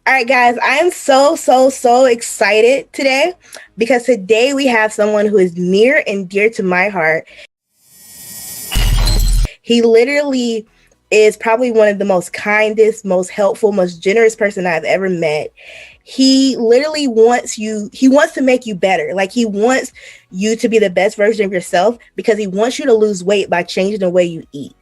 All right, guys, I am so excited today because today we have someone who is near and dear to my heart. He literally is probably one of the most kindest, most helpful, most generous person I've ever met. He literally wants to make you better. Like, he wants you to be the best version of yourself because he wants you to lose weight by changing the way you eat.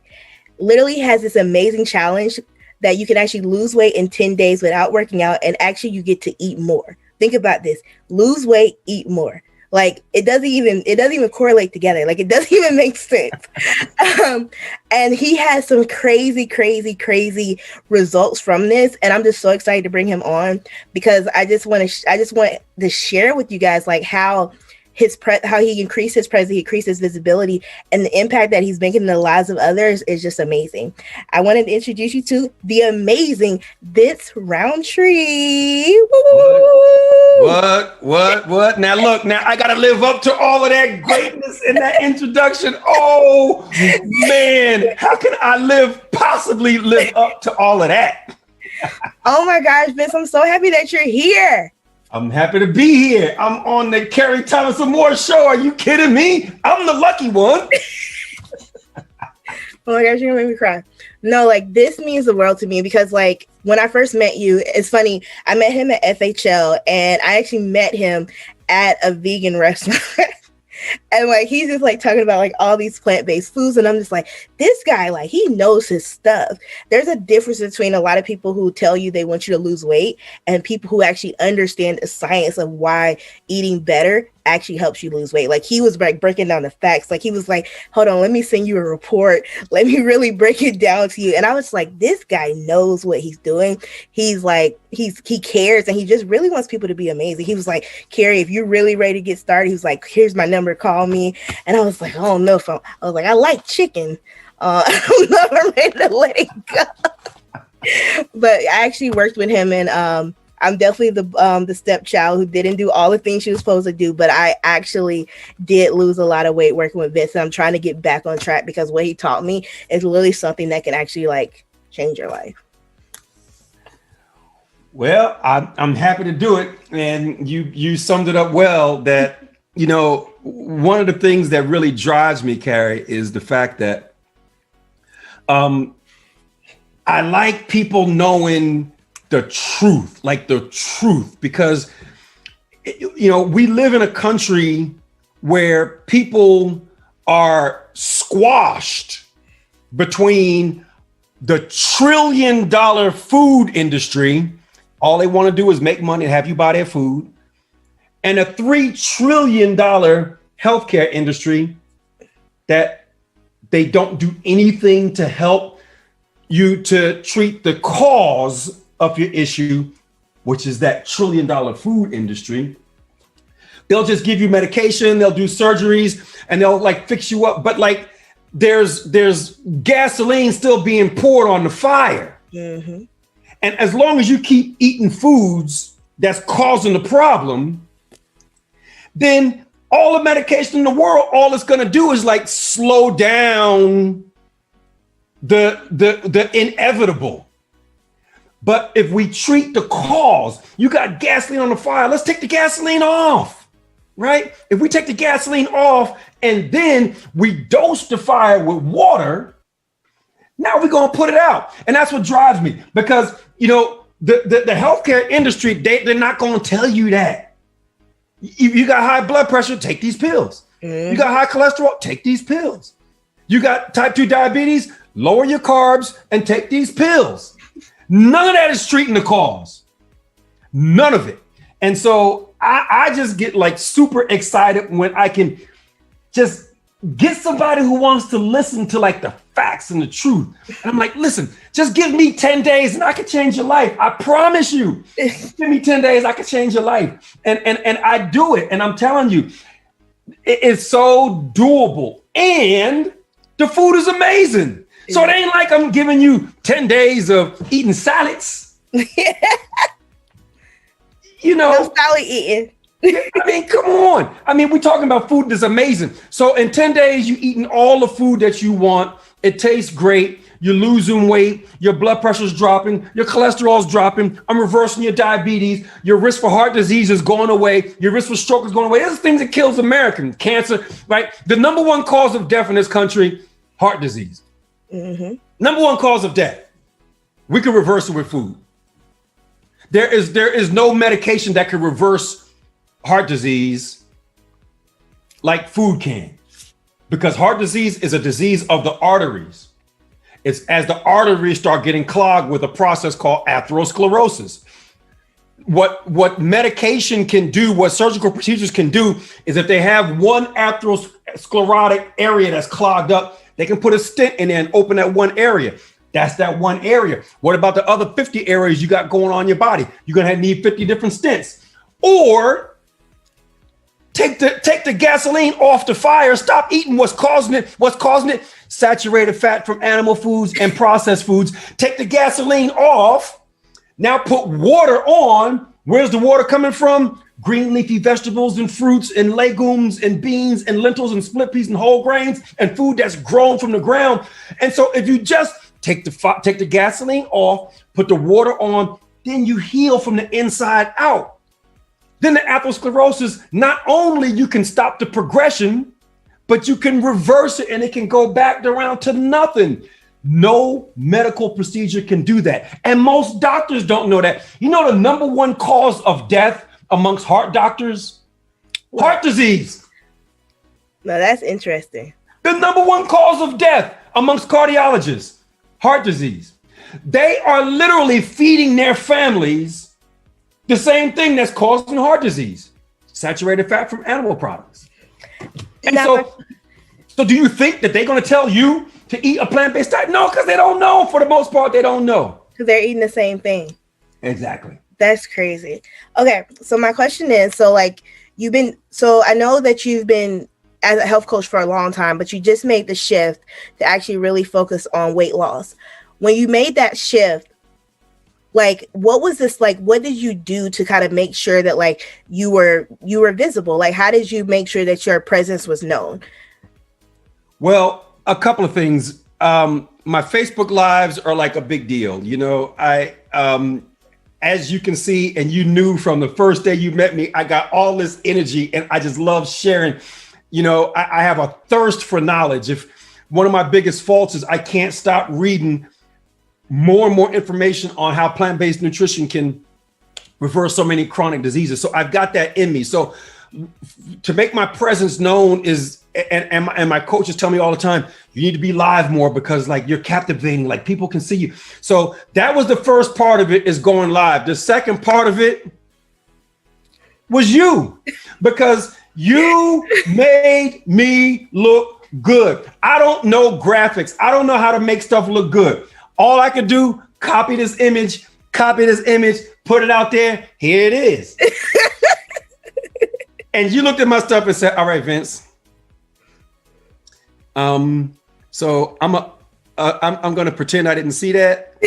Literally has this amazing challenge that you can actually lose weight in 10 days without working out, and actually you get to eat more. Think about this. Lose weight, eat more. Like, it doesn't even correlate together. Like, it doesn't even make sense. And he has some crazy results from this. And I'm just so excited to bring him on because I just want to share with you guys like how he increased his presence, he increased his visibility, and the impact that he's making in the lives of others is just amazing. I wanted to introduce you to the amazing Vince Rountree. What? Now look, I gotta live up to all of that greatness in that introduction. Oh man, how can I possibly live up to all of that? Oh my gosh, Vince, I'm so happy that you're here. I'm happy to be here. I'm on the Carrie Thomas Moore show. Are you kidding me? I'm the lucky one. Oh my gosh, you're gonna make me cry. No, like, this means the world to me because, like, when I first met you, it's funny, I met him at FHL and I actually met him at a vegan restaurant. And like, he's just like talking about like all these plant-based foods. And I'm just like, this guy, like, he knows his stuff. There's a difference between a lot of people who tell you they want you to lose weight and people who actually understand the science of why eating better actually helps you lose weight. Like, he was like breaking down the facts. Like, he was like, hold on, let me send you a report. Let me really break it down to you. And I was like, this guy knows what he's doing. He's like, he cares, and he just really wants people to be amazing. He was like, Carrie, if you're really ready to get started, he was like, here's my number, call me. And I was like, I don't know if I was like, I like chicken. I don't know if I'm ready to let it go. But I actually worked with him, and I'm definitely the stepchild who didn't do all the things she was supposed to do, but I actually did lose a lot of weight working with Vince. And I'm trying to get back on track because what he taught me is literally something that can actually like change your life. Well, I'm happy to do it. And you summed it up well that, you know, one of the things that really drives me, Carrie, is the fact that I like people knowing the truth, because, you know, we live in a country where people are squashed between the $1 trillion food industry. All they want to do is make money and have you buy their food, and a $3 trillion healthcare industry that they don't do anything to help you to treat the cause of your issue, which is that $1 trillion food industry. They'll just give you medication, they'll do surgeries, and they'll like fix you up. But like, there's gasoline still being poured on the fire. Mm-hmm. And as long as you keep eating foods that's causing the problem, then all the medication in the world, all it's gonna do is like slow down the inevitable. But if we treat the cause, you got gasoline on the fire, let's take the gasoline off, right? If we take the gasoline off and then we dose the fire with water, now we're gonna put it out. And that's what drives me, because, you know, the healthcare industry, they're not gonna tell you that. If you got high blood pressure, take these pills. Mm-hmm. You got high cholesterol, take these pills. You got type 2 diabetes, lower your carbs and take these pills. None of that is treating the cause. None of it. And so I just get like super excited when I can just get somebody who wants to listen to like the facts and the truth. And I'm like, listen, just give me 10 days and I can change your life. I promise you. Give me 10 days, I can change your life. And I do it. And I'm telling you, it is so doable. And the food is amazing. So it ain't like I'm giving you 10 days of eating salads. You know, no salad eating. I mean, come on. I mean, we're talking about food that's amazing. So in 10 days, you're eating all the food that you want. It tastes great. you're losing weight, your blood pressure's dropping, your cholesterol's dropping, I'm reversing your diabetes, your risk for heart disease is going away, your risk for stroke is going away. There's things that kills Americans, cancer, right? The number one cause of death in this country, heart disease. Mm-hmm. Number one cause of death. We can reverse it with food. There is no medication that can reverse heart disease like food can, because heart disease is a disease of the arteries. It's as the arteries start getting clogged with a process called atherosclerosis. What medication can do, what surgical procedures can do, is if they have one atherosclerotic area that's clogged up, they can put a stent in there and open that one area. That's that one area. What about the other 50 areas you got going on in your body? You're gonna need 50 different stents. Or take the gasoline off the fire. Stop eating what's causing it. What's causing it? Saturated fat from animal foods and processed foods. Take the gasoline off. Now put water on. Where's the water coming from? Green leafy vegetables and fruits and legumes and beans and lentils and split peas and whole grains and food that's grown from the ground. And so if you just take the gasoline off, put the water on, then you heal from the inside out. Then the atherosclerosis, not only you can stop the progression, but you can reverse it and it can go back around to nothing. No medical procedure can do that. And most doctors don't know that. You know the number one cause of death amongst heart doctors? Heart disease. No, that's interesting. The number one cause of death amongst cardiologists, heart disease. They are literally feeding their families the same thing that's causing heart disease, saturated fat from animal products. And so do you think that they're going to tell you to eat a plant-based diet? No, because they don't know. For the most part, they don't know. Because they're eating the same thing. Exactly. That's crazy. Okay, so my question is, so I know that you've been as a health coach for a long time, but you just made the shift to actually really focus on weight loss. When you made that shift, like, what was this like? What did you do to kind of make sure that like you were visible? Like, how did you make sure that your presence was known? Well, a couple of things. My Facebook lives are like a big deal. You know, as you can see, and you knew from the first day you met me, I got all this energy and I just love sharing. You know, I have a thirst for knowledge. If one of my biggest faults is I can't stop reading more and more information on how plant-based nutrition can reverse so many chronic diseases. So I've got that in me. So to make my presence known is, and my coaches tell me all the time, you need to be live more because like you're captivating, like people can see you. So that was the first part of it, is going live. The second part of it was you, because you made me look good. I don't know graphics. I don't know how to make stuff look good. All I could do, copy this image, put it out there. Here it is. And you looked at my stuff and said, all right, Vince. So I'm going to pretend I didn't see that.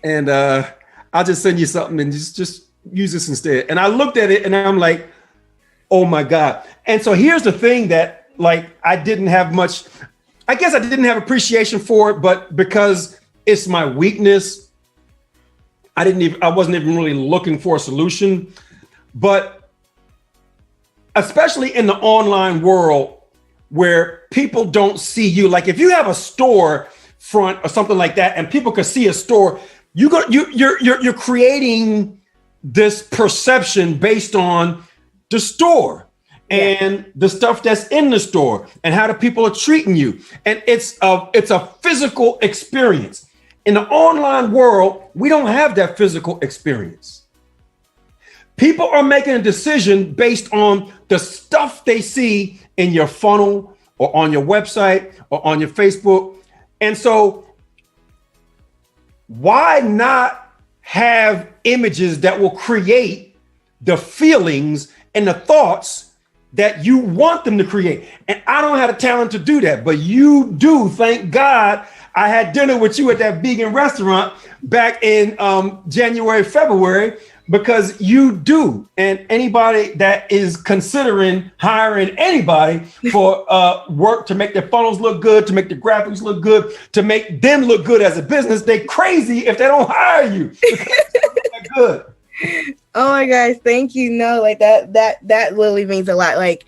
And I'll just send you something and just use this instead. And I looked at it and I'm like, oh my God. And so here's the thing that like, I didn't have much, I guess I didn't have appreciation for it, but because it's my weakness, I wasn't even really looking for a solution. But especially in the online world where people don't see you, like if you have a store front or something like that, and people can see a store, you're creating this perception based on the store and the stuff that's in the store and how the people are treating you. And it's a physical experience. In the online world, we don't have that physical experience. People are making a decision based on the stuff they see in your funnel or on your website or on your Facebook. And so why not have images that will create the feelings and the thoughts that you want them to create? And I don't have the talent to do that, but you do. Thank God I had dinner with you at that vegan restaurant back in January, February, because you do. And anybody that is considering hiring anybody for work to make their funnels look good, to make the graphics look good, to make them look good as a business, they crazy if they don't hire you. They're good. Oh my gosh, thank you. No, like that really means a lot. Like,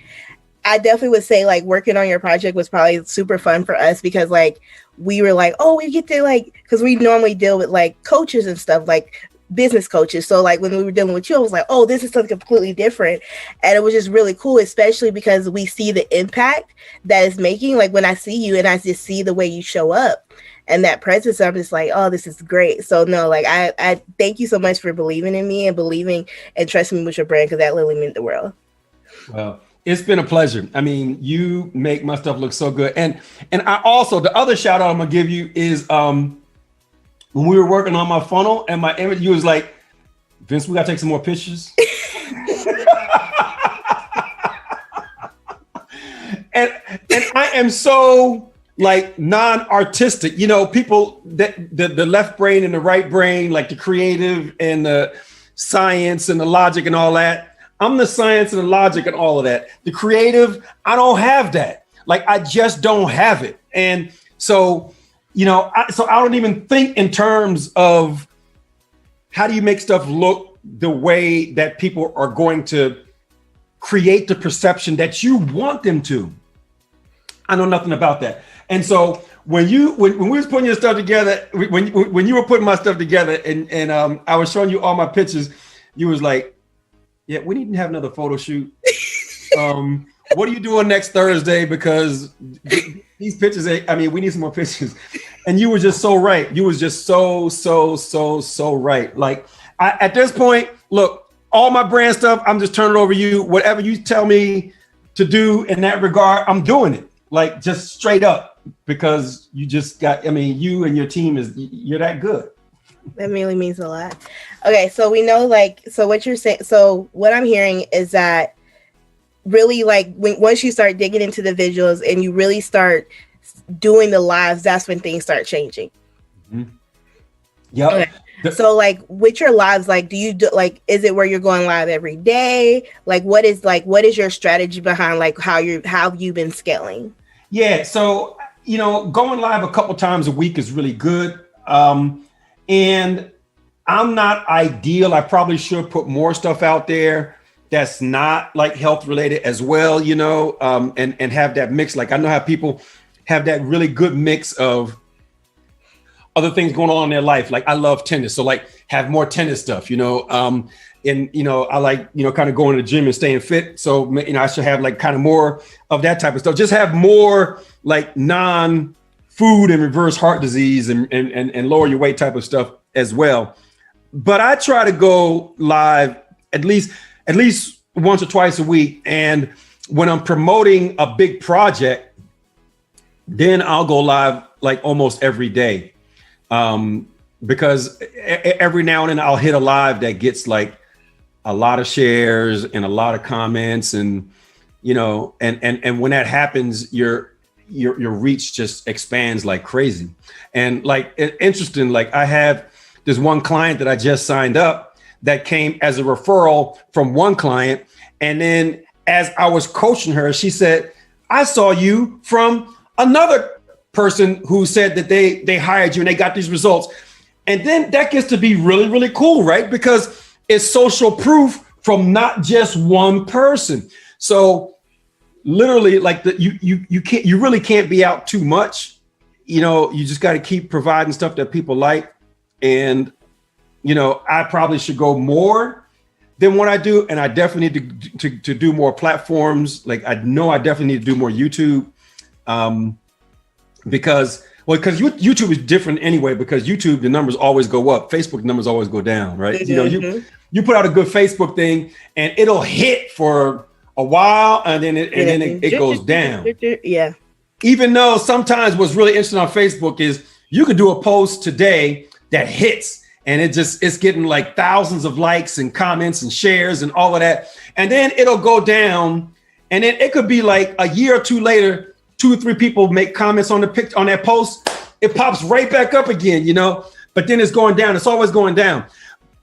I definitely would say like working on your project was probably super fun for us because like we were like, oh, we get to like, because we normally deal with like coaches and stuff, like business coaches. So like when we were dealing with you, I was like, oh, this is something completely different. And it was just really cool, especially because we see the impact that it's making. Like when I see you and I just see the way you show up and that presence, I'm just like, oh, this is great. So no, like I thank you so much for believing in me and believing and trusting me with your brand, because that literally meant the world. Well, it's been a pleasure. I mean, you make my stuff look so good. And I also, the other shout out I'm gonna give you is when we were working on my funnel and my image, you was like, Vince, we gotta take some more pictures. and I am so like non-artistic, you know, people that the left brain and the right brain, like the creative and the science and the logic and all that. I'm the science and the logic and all of that. The creative, I don't have that. Like, I just don't have it. And so, you know, I don't even think in terms of how do you make stuff look the way that people are going to create the perception that you want them to. I know nothing about that. And so when we was putting your stuff together, when you were putting my stuff together and I was showing you all my pictures, you was like, yeah, we need to have another photo shoot. What are you doing next Thursday? Because these pictures, I mean, we need some more pictures. And you were just so right. You was just so right. Like at this point, look, all my brand stuff, I'm just turning it over to you. Whatever you tell me to do in that regard, I'm doing it. Like just straight up, because you just got, I mean, you and your team you're that good. That really means a lot. Okay, so we know, like, so what you're saying, so what I'm hearing is that really, like, once you start digging into the visuals and you really start doing the lives, that's when things start changing. Mm-hmm. Yeah. Okay. So, like, with your lives, like, do you do, like, is it where you're going live every day? Like, what is your strategy behind, like, how you've been scaling? Yeah, so, you know, going live a couple times a week is really good. And I'm not ideal. I probably should put more stuff out there that's not like health related as well, you know, and have that mix. Like I know how people have that really good mix of other things going on in their life. Like I love tennis. So like have more tennis stuff, you know, and, you know, I like, you know, kind of going to the gym and staying fit. So, you know, I should have like kind of more of that type of stuff. Just have more like non-food and reverse heart disease and lower your weight type of stuff as well. But I try to go live at least once or twice a week. And when I'm promoting a big project, then I'll go live like almost every day. Because every now and then I'll hit a live that gets like a lot of shares and a lot of comments, and you know, and when that happens, your reach just expands like crazy. And like interesting, like I have this one client that I just signed up that came as a referral from one client, and then as I was coaching her, she said, "I saw you from another person who said that they hired you and they got these results." And then that gets to be really, really cool, right? Because it's social proof from not just one person. So literally, like you really can't be out too much. You know, you just got to keep providing stuff that people like. And, you know, I probably should go more than what I do. And I definitely need to do more platforms. Like I know I definitely need to do more YouTube. Because YouTube is different anyway, because YouTube, the numbers always go up. Facebook numbers always go down, right? Mm-hmm. You know, you put out a good Facebook thing and it'll hit for a while and then it goes down. Yeah. Even though sometimes what's really interesting on Facebook is you could do a post today that hits and it's getting like thousands of likes and comments and shares and all of that. And then it'll go down, and then it could be like a year or two later, 2 or 3 people make comments on that post. it pops right back up again, but then it's going down. It's always going down.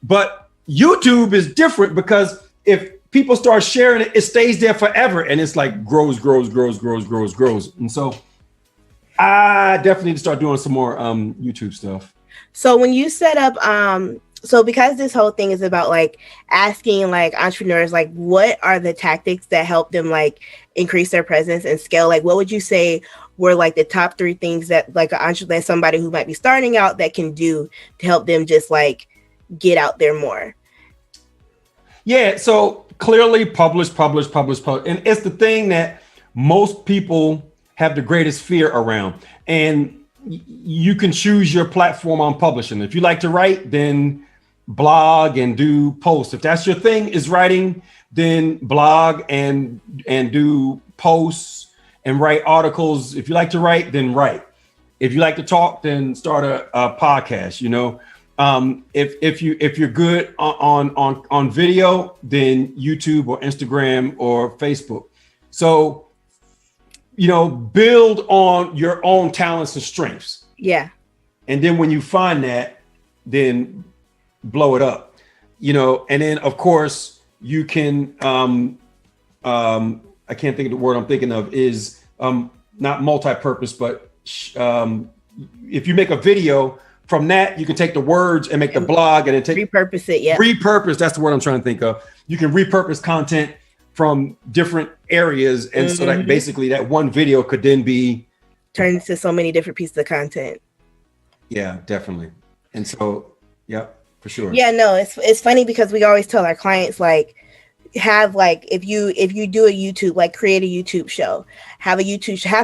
But YouTube is different because if people start sharing it, it stays there forever. And it's like grows. And so I definitely need to start doing some more YouTube stuff. So when you set up, so because this whole thing is about like asking like entrepreneurs, like what are the tactics that help them like increase their presence and scale? Like what would you say were like the top 3 things that like an entrepreneur, somebody who might be starting out, that can do to help them just like get out there more? Yeah, so clearly publish. And it's the thing that most people have the greatest fear around. And you can choose your platform on publishing. If you like to write, then blog and do posts. If that's your thing is writing, then blog and do posts and write articles. If you like to write, then write. If you like to talk, then start a podcast, If you're good on video, then YouTube or Instagram or Facebook. So, build on your own talents and strengths. Yeah. And then when you find that, then blow it up, and then of course you can, I can't think of the word I'm thinking of is not multi-purpose, but if you make a video from that, you can take the words and make the blog and then repurpose it. Yeah. Repurpose. That's the word I'm trying to think of. You can repurpose content from different areas. And so that basically that one video could then be turned into so many different pieces of content. Yeah, definitely. And so, yep, for sure. Yeah, no, it's funny because we always tell our clients, like, have like if you do a YouTube, like create a YouTube show, have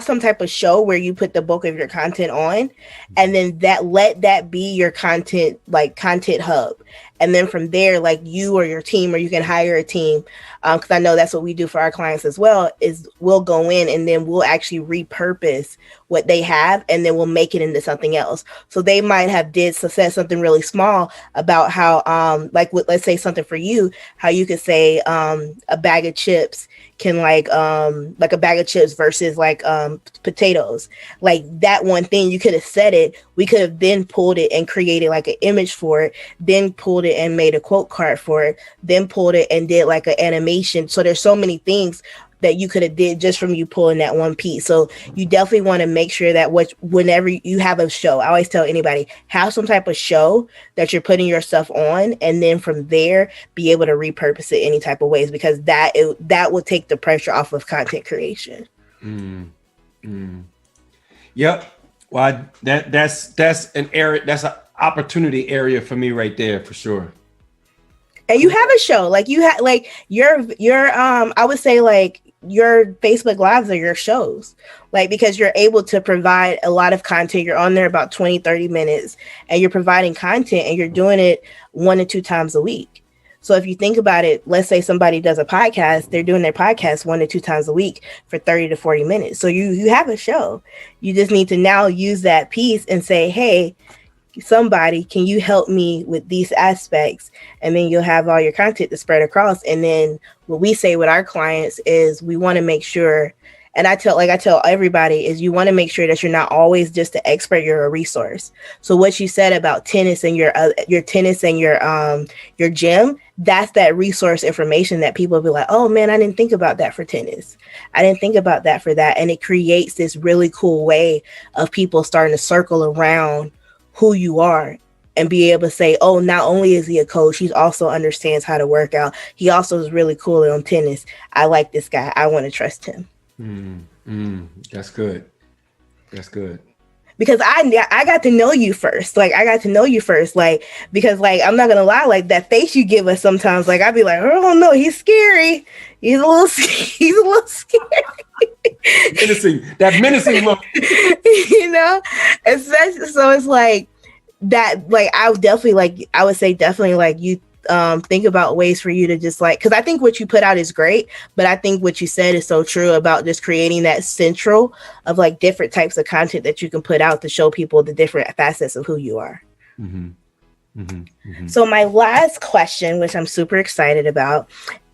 some type of show where you put the bulk of your content on, and then let that be your content hub. And then from there, like you or your team, or you can hire a team, because I know that's what we do for our clients as well, is we'll go in and then we'll actually repurpose what they have, and then we'll make it into something else. So they might have said something really small about how, let's say something for you, how you could say a bag of chips can like a bag of chips versus like potatoes. Like that one thing, you could have said it, we could have then pulled it and created like an image for it, then pulled it and made a quote card for it, then pulled it and did like an animation. So there's so many things that you could have did just from you pulling that one piece. So you definitely want to make sure that whenever you have a show, I always tell anybody, have some type of show that you're putting your stuff on, and then from there be able to repurpose it any type of ways, because that will take the pressure off of content creation. Yep. Well, that's an area, that's an opportunity area for me right there for sure. And you have a show, like you have like your I would say like your Facebook Lives are your shows, like, because you're able to provide a lot of content. You're on there about 20-30 minutes, and you're providing content, and you're doing it 1 to 2 times a week. So if you think about it, let's say somebody does a podcast, they're doing their podcast 1 to 2 times a week for 30 to 40 minutes. So you have a show. You just need to now use that piece and say, hey, somebody, can you help me with these aspects? And then you'll have all your content to spread across. And then what we say with our clients is we want to make sure, and I tell everybody, is you want to make sure that you're not always just an expert, you're a resource. So what you said about tennis and your tennis and your gym, that's that resource information that people will be like, oh man, I didn't think about that for tennis. I didn't think about that for that. And it creates this really cool way of people starting to circle around who you are and be able to say, oh, not only is he a coach, he also understands how to work out. He also is really cool on tennis. I like this guy. I want to trust him. That's good. That's good. Because I got to know you first. Like, because like, I'm not going to lie, like that face you give us sometimes, like, I'd be like, oh no, he's scary. He's a little scary. menacing look. Especially, so it's like that, like, I would say definitely like you think about ways for you to just like, because I think what you put out is great, but I think what you said is so true about just creating that central of like different types of content that you can put out to show people the different facets of who you are. So my last question, which I'm super excited about,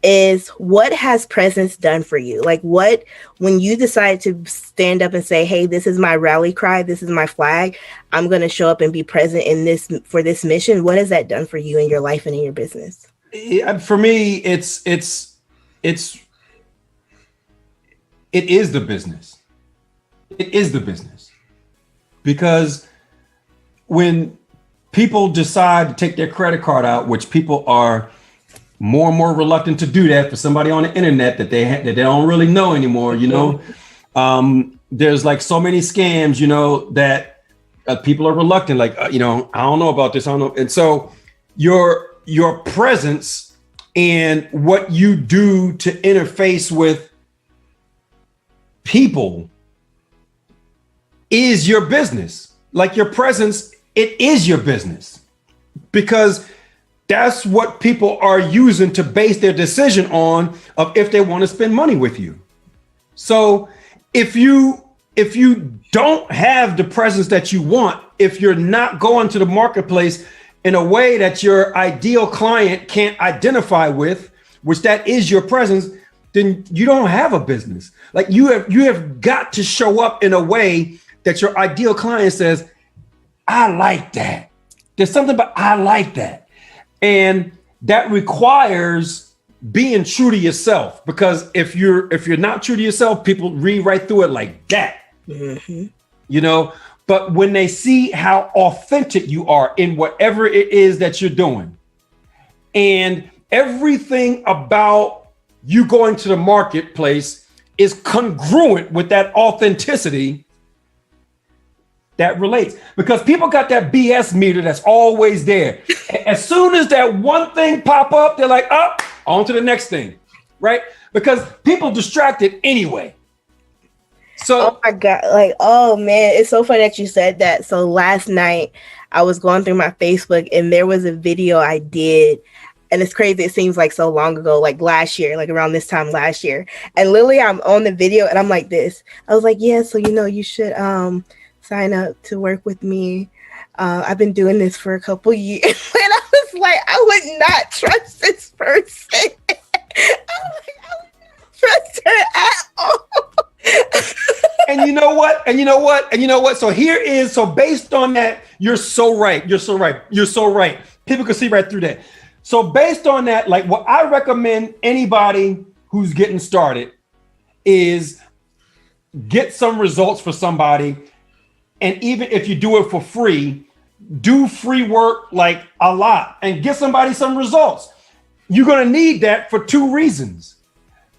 is what has presence done for you? Like what, when you decide to stand up and say, hey, this is my rally cry, this is my flag, I'm going to show up and be present in this for this mission. What has that done for you in your life and in your business? For me, it is the business. It is the business. Because when people decide to take their credit card out, which people are more and more reluctant to do that for somebody on the internet that they don't really know anymore, you know, there's like so many scams, you know, that people are reluctant, like, you know, I don't know about this. I don't know. And so your presence and what you do to interface with people is your business. Like your presence, it is your business, because that's what people are using to base their decision on of if they want to spend money with you. So if you don't have the presence that you want, if you're not going to the marketplace in a way that your ideal client can't identify with, which that is your presence, then you don't have a business. Like you have got to show up in a way that your ideal client says, I like that. There's something about I like that. And that requires being true to yourself, because if you're not true to yourself, people read right through it like that. Mm-hmm. You know, but when they see how authentic you are in whatever it is that you're doing, and everything about you going to the marketplace is congruent with that authenticity, that relates, because people got that BS meter that's always there. As soon as that one thing pop up, they're like, up, on to the next thing, right? Because people distracted anyway. So, oh my God, like, oh man, it's so funny that you said that. So last night I was going through my Facebook and there was a video I did. And it's crazy. It seems like so long ago, like last year, like around this time last year. And literally I'm on the video and I'm like this. I was like, yeah, so, you know, you should, sign up to work with me. I've been doing this for a couple years. And I was like, I would not trust this person. I would not trust her at all. And you know what? So based on that, you're so right. People can see right through that. So based on that, like what I recommend anybody who's getting started is get some results for somebody. And even if you do it for free, do free work like a lot and get somebody some results. You're going to need that for two reasons.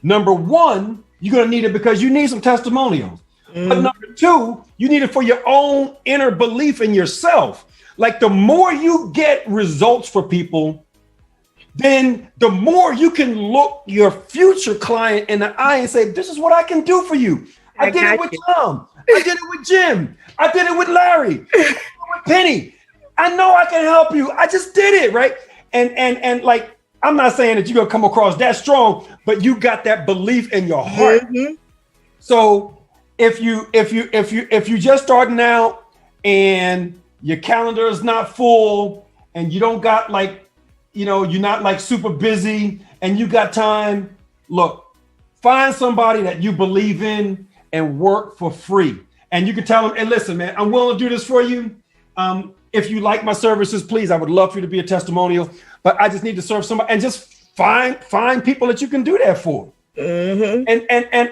Number one, you're going to need it because you need some testimonials. But number two, you need it for your own inner belief in yourself. Like the more you get results for people, then the more you can look your future client in the eye and say, this is what I can do for you. I did it with Tom. I did it with Jim. I did it with Larry. I did it with Penny. I know I can help you. I just did it, right? And like, I'm not saying that you're gonna come across that strong, but you got that belief in your heart. Mm-hmm. So if you just starting out and your calendar is not full and you don't got like, you know, you're not like super busy and you got time, look, find somebody that you believe in and work for free. And you can tell them, hey, listen, man, I'm willing to do this for you. If you like my services, please, I would love for you to be a testimonial, but I just need to serve somebody, and just find people that you can do that for. Mm-hmm.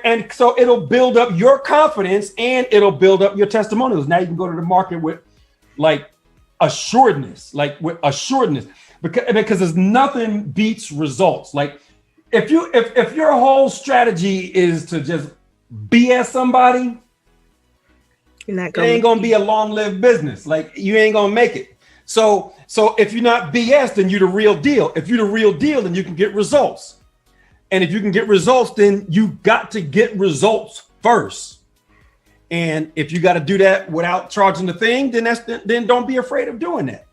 And so it'll build up your confidence and it'll build up your testimonials. Now you can go to the market with like assuredness, because there's nothing beats results. Like if your whole strategy is to just BS somebody, it ain't gonna be a long-lived business. Like you ain't gonna make it. So if you're not BS, then you're the real deal. If you're the real deal, then you can get results. And if you can get results, then you got to get results first. And if you got to do that without charging the thing, then don't be afraid of doing that.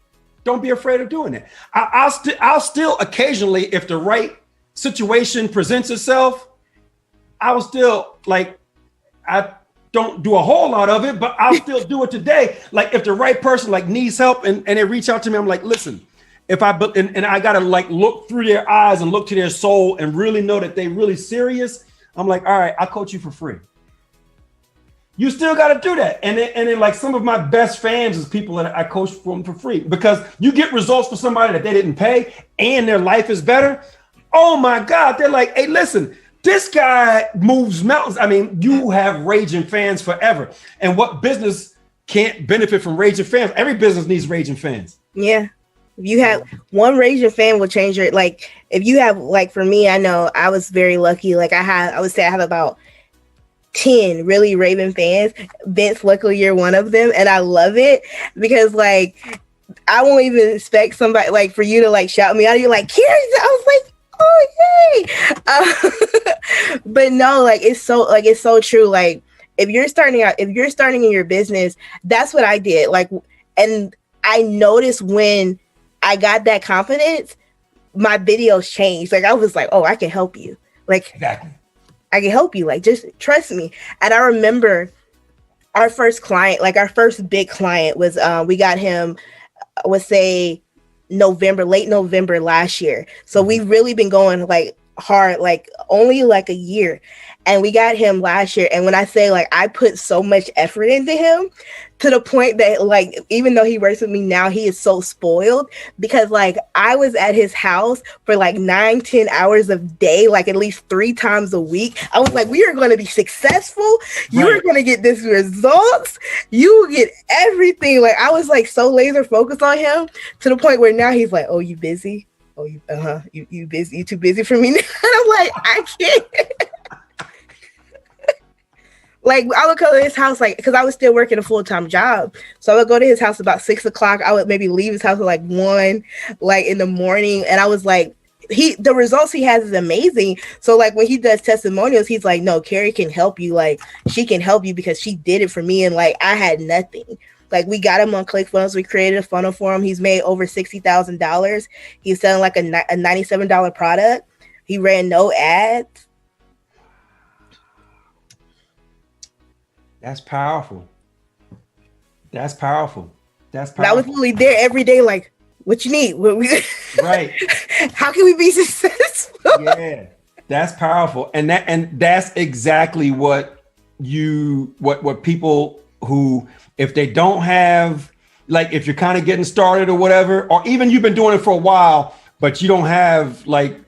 Don't be afraid of doing that. I'll still occasionally, if the right situation presents itself, I will still like, I don't do a whole lot of it, but I'll still do it today. Like if the right person like needs help and they reach out to me, I'm like, listen, and I gotta like look through their eyes and look to their soul and really know that they really serious, I'm like, all right, I'll coach you for free. You still got to do that. And then like some of my best fans is people that I coach for free, because you get results for somebody that they didn't pay and their life is better. Oh my God. They're like, hey, listen, this guy moves mountains. I mean, you have raging fans forever. And what business can't benefit from raging fans? Every business needs raging fans. Yeah. If you have one raging fan will change your, like, if you have, like, for me, I know I was very lucky. Like I would say I have about 10 really raving fans. Vince, luckily you're one of them. And I love it because like, I won't even expect somebody like for you to like shout me out. You're like, Carrie, I was like, oh, yay. But no, like, it's so true. Like if you're starting in your business, that's what I did. Like, and I noticed when I got that confidence, my videos changed. Like I was like, oh, I can help you. Like, exactly. I can help you. Like, just trust me. And I remember our first client, like our first big client was, we got him, I would say late November last year. So we've really been going like hard, like only like a year. And we got him last year. And when I say like, I put so much effort into him to the point that like, even though he works with me now, he is so spoiled because like I was at his house for like 9-10 hours a day, like at least 3 times a week. I was like, we are going to be successful. You are going to get this results. You will get everything. Like I was like so laser focused on him to the point where now he's like, oh, you busy? Oh, you busy? You too busy for me now? And I'm like, I can't. Like I would go to his house, like, because I was still working a full-time job. So I would go to his house about 6 o'clock. I would maybe leave his house at like 1, like in the morning. And I was like, the results he has is amazing. So like when he does testimonials, he's like, no, Carrie can help you. Like she can help you because she did it for me. And like, I had nothing. Like we got him on ClickFunnels. We created a funnel for him. He's made over $60,000. He's selling like a $97 product. He ran no ads. That's powerful. That's powerful. That's powerful. And I was literally there every day, like, what you need? Right. How can we be successful? Yeah, that's powerful. And that's exactly what people who, if they don't have, like, if you're kind of getting started or whatever, or even you've been doing it for a while, but you don't have like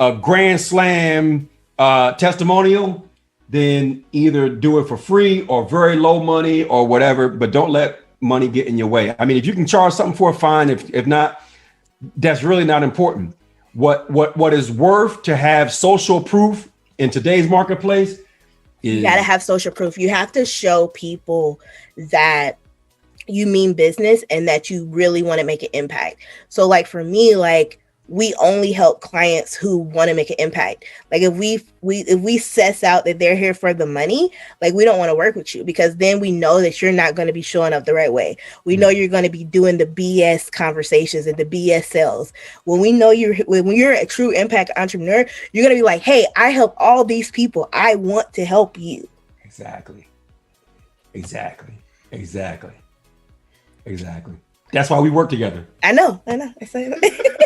a grand slam testimonial, then either do it for free or very low money or whatever, but don't let money get in your way. I mean, if you can charge something for it, fine. If not, that's really not important. What is worth to have social proof in today's marketplace is you gotta have social proof. You have to show people that you mean business and that you really want to make an impact. So like for me, like we only help clients who want to make an impact. Like if we suss out that they're here for the money, like we don't want to work with you because then we know that you're not going to be showing up the right way. We know you're going to be doing the BS conversations and the BS sales. When you're a true impact entrepreneur, you're going to be like, hey, I help all these people. I want to help you. Exactly. That's why we work together. I know. I say that.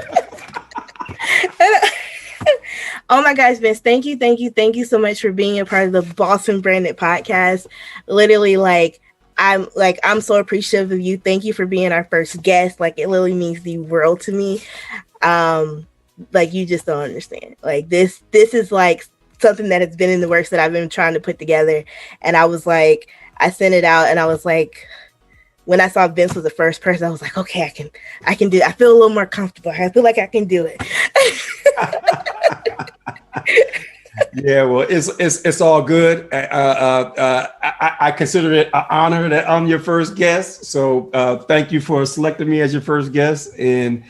Oh my gosh, Vince, thank you so much for being a part of the Boston Branded podcast. Literally, I'm so appreciative of you. Thank you for being our first guest. Like, it literally means the world to me. Like, you just don't understand. Like, this is like something that has been in the works that I've been trying to put together. And I was like, I sent it out and I was like, when I saw Vince was the first person, I was like, okay, I can do it. I feel a little more comfortable. I feel like I can do it. Yeah, well, it's all good. I consider it an honor that I'm your first guest. So thank you for selecting me as your first guest. And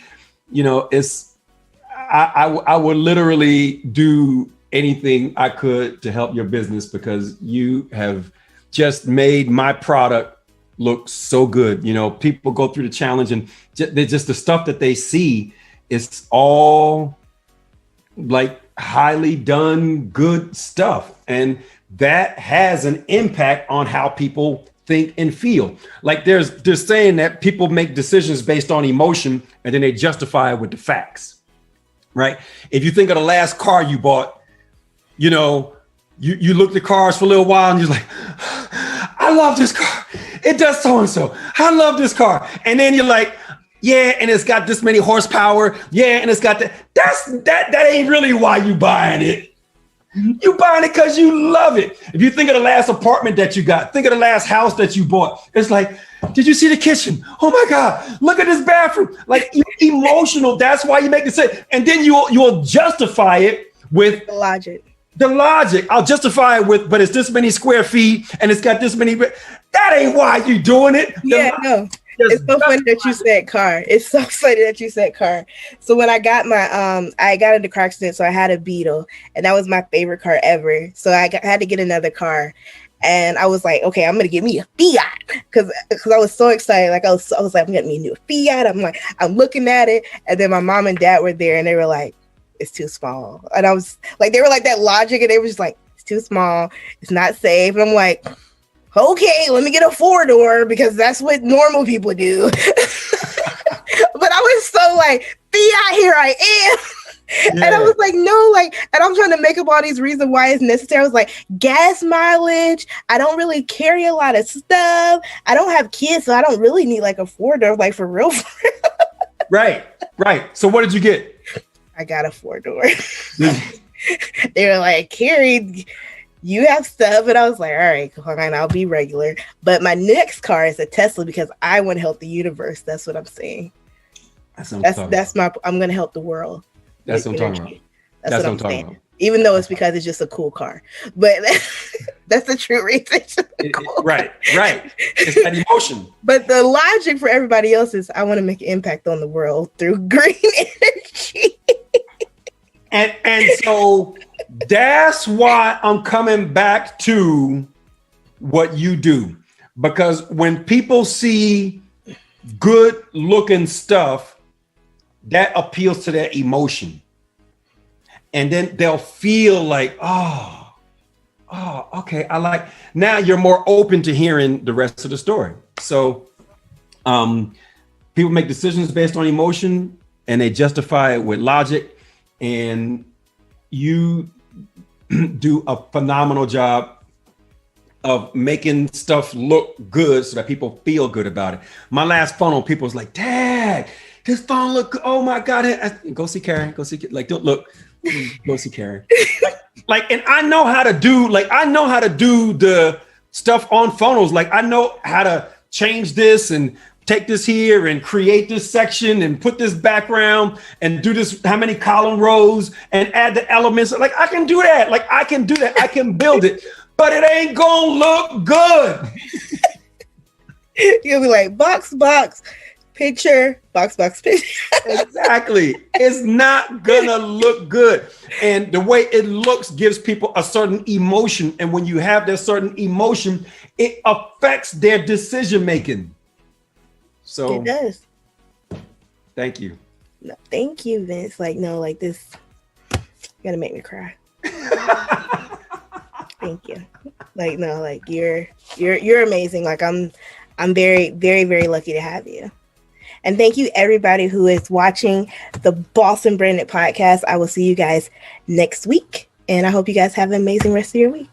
I would literally do anything I could to help your business because you have just made my product look so good. People go through the challenge and just the stuff that they see is all like highly done good stuff. And that has an impact on how people think, and feel. Like they're saying that people make decisions based on emotion and then they justify it with the facts, right? If you think of the last car you bought, you know, you look at cars for a little while and you're like, I love this car. It does so-and-so. I love this car. And then you're like, yeah, and it's got this many horsepower. Yeah, and it's got that. That ain't really why you buying it. You buying it because you love it. If you think of the last apartment that you got, think of the last house that you bought. It's like, did you see the kitchen? Oh my God, look at this bathroom. Like emotional, that's why you make the decision. And then you'll justify it with logic. The logic. I'll justify it with, but it's this many square feet and it's got this many. That ain't why you doing it. No. It's so funny that you said car. It's so funny that you said car. So when I got my, I got into car accident, so I had a Beetle, and that was my favorite car ever. So I had to get another car, and I was like, okay, I'm gonna get me a Fiat because I was so excited. Like I was like, I'm getting me a new Fiat. I'm looking at it, and then my mom and dad were there, and they were like, it's too small, and I was like, they were like that logic, and they were just like, it's too small, it's not safe, and I'm like, okay, let me get a 4-door because that's what normal people do. But I was so like, Fiat, here I am. Yeah. And I was like, no, like, and I'm trying to make up all these reasons why it's necessary. I was like, gas mileage. I don't really carry a lot of stuff. I don't have kids, so I don't really need like a 4-door, like for real. Right. So what did you get? I got a 4-door. They were like, Carrie, you have stuff, and I was like, all right, fine, I'll be regular. But my next car is a Tesla because I want to help the universe. That's what I'm saying. I'm going to help the world. That's what I'm talking about. That's what I'm talking about. Even though it's because it's just a cool car, but that's the true reason. Right. It's that emotion. But the logic for everybody else is I want to make an impact on the world through green energy. And so that's why I'm coming back to what you do. Because when people see good looking stuff, that appeals to their emotion. And then they'll feel like, oh, okay. Now you're more open to hearing the rest of the story. So people make decisions based on emotion and they justify it with logic. And you do a phenomenal job of making stuff look good so that people feel good about it. My last funnel, people was like, Dad, this phone look good. Oh my God. Go see Karen. Like, don't look. Go see Karen. Like, and I know how to do the stuff on funnels. Like, I know how to change this and take this here and create this section and put this background and do this, how many column rows and add the elements. Like, I can do that. I can build it, but it ain't gonna look good. You'll be like, box, picture, box, picture. Exactly. It's not gonna look good. And the way it looks gives people a certain emotion. And when you have that certain emotion, it affects their decision making. So it does. Thank you. No, thank you, Vince. Like, no, like this, you gotta make me cry. Thank you. Like, no, like you're amazing. Like I'm very, very, very lucky to have you. And thank you everybody who is watching the Boston Branded podcast. I will see you guys next week. And I hope you guys have an amazing rest of your week.